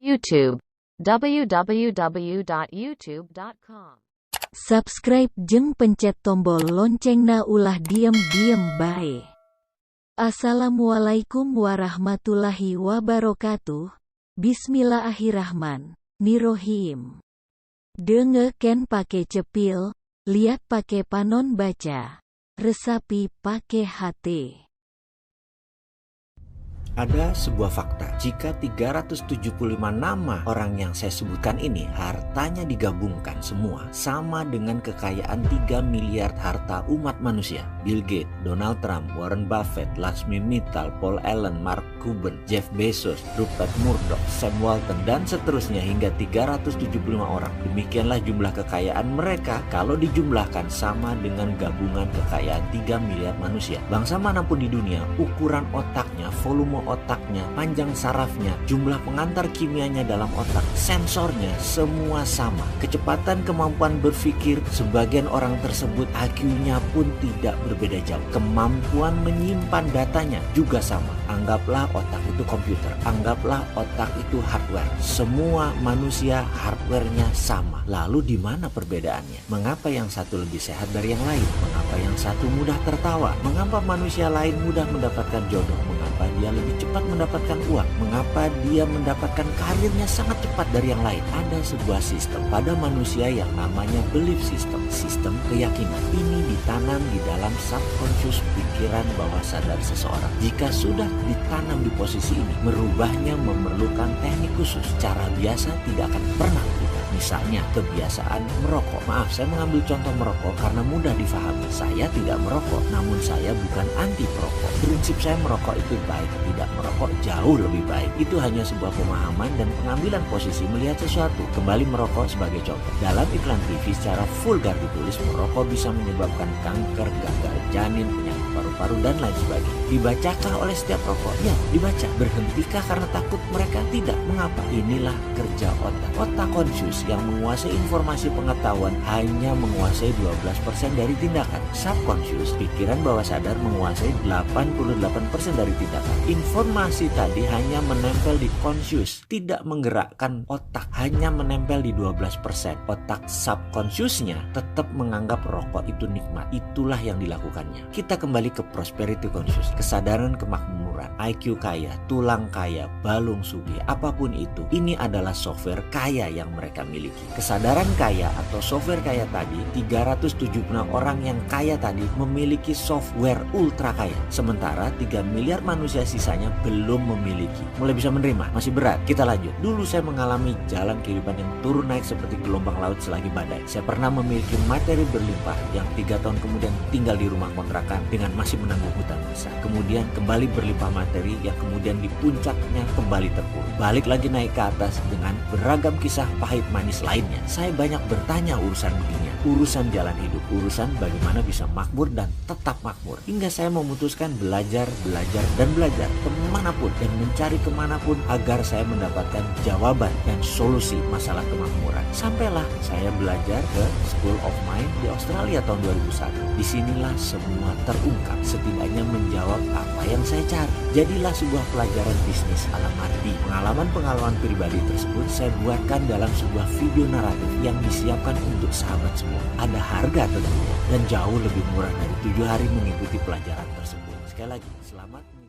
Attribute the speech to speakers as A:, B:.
A: YouTube www.youtube.com.
B: Subscribe jeung pencet tombol loncengna ulah diem bae. Assalamualaikum warahmatullahi wabarakatuh. Bismillahirrahmanirrahim. Dengekeun pake cepil, liat pake panon baca, resapi pake hati.
C: Ada sebuah fakta, jika 375 nama orang yang saya sebutkan ini hartanya digabungkan semua sama dengan kekayaan 3 miliar harta umat manusia. Bill Gates, Donald Trump, Warren Buffett, Laxmi Mittal, Paul Allen, Mark Cuban, Jeff Bezos, Rupert Murdoch, Sam Walton, dan seterusnya hingga 375 orang. Demikianlah jumlah kekayaan mereka kalau dijumlahkan sama dengan gabungan kekayaan 3 miliar manusia. Bangsa manapun di dunia, ukuran otaknya, volume otaknya, panjang sarafnya, jumlah pengantar kimianya dalam otak, sensornya, semua sama. Kecepatan kemampuan berpikir sebagian orang tersebut IQ-nya pun tidak berbeda jauh. Kemampuan menyimpan datanya juga sama. Anggaplah otak itu komputer, anggaplah otak itu hardware. Semua manusia hardware-nya sama. Lalu di mana perbedaannya? Mengapa yang satu lebih sehat dari yang lain? Mengapa yang satu mudah tertawa? Mengapa manusia lain mudah mendapatkan jodoh? Mengapa dia lebih cepat mendapatkan uang? Mengapa dia mendapatkan karirnya sangat cepat dari yang lain? Ada sebuah sistem pada manusia yang namanya belief system, sistem keyakinan. Ini ditanam di dalam subconscious pikiran bawah sadar seseorang. Jika sudah ditanam di posisi ini, merubahnya memerlukan teknik khusus. Cara biasa tidak akan pernah bisa. Misalnya kebiasaan merokok. Maaf, saya mengambil contoh merokok karena mudah difahami. Saya tidak merokok, namun saya bukan anti perokok. Prinsip saya merokok itu baik, tidak merokok jauh lebih baik. Itu hanya sebuah pemahaman dan pengambilan posisi melihat sesuatu. Kembali merokok sebagai contoh. Dalam iklan TV secara vulgar ditulis merokok bisa menyebabkan kanker, gagal janin, penyakit paru-paru, dan lain sebagainya. Dibacakah oleh setiap rokok? Ya, dibaca. Berhentikah karena takut mereka? Tidak. Mengapa? Inilah kerja otak. Otak conscious yang menguasai informasi pengetahuan hanya menguasai 12% dari tindakan. Subconscious, pikiran bawah sadar, menguasai 88% dari tindakan. Informasi tadi hanya menempel di conscious, tidak menggerakkan otak, hanya menempel di 12%. Otak subconsciousnya tetap menganggap rokok itu nikmat. Itulah yang dilakukannya. Kita kembali ke prosperity conscious, kesadaran kemakmuran, IQ kaya, tulang kaya, balung sugih, apapun itu. Ini adalah software kaya yang mereka miliki. Kesadaran kaya atau software kaya tadi, 376 orang yang kaya tadi memiliki software ultra kaya. Sementara 3 miliar manusia sisanya belum memiliki. Mulai bisa menerima? Masih berat? Kita lanjut. Dulu saya mengalami jalan kehidupan yang turun naik seperti gelombang laut selagi badai. Saya pernah memiliki materi berlimpah yang 3 tahun kemudian tinggal di rumah kontrakan dengan masih menanggung hutang besar. Kemudian kembali berlimpah materi yang kemudian di puncaknya kembali terpuruk. Balik lagi naik ke atas dengan beragam kisah pahit manis lainnya. Saya banyak bertanya urusan beginian, urusan jalan hidup, urusan bagaimana bisa makmur dan tetap makmur. Hingga saya memutuskan belajar kemanapun dan mencari kemanapun agar saya mendapatkan jawaban dan solusi masalah kemakmuran. Sampailah saya belajar ke School of Mind di Australia tahun 2001. Disinilah semua terungkap, setidaknya menjawab apa yang saya cari. Jadilah sebuah pelajaran bisnis ala Mardi. Pengalaman-pengalaman pribadi tersebut saya buatkan dalam sebuah video naratif yang disiapkan untuk sahabat semua. Ada harga tentunya dan jauh lebih murah dari 7 hari mengikuti pelajaran tersebut. Sekali lagi, selamat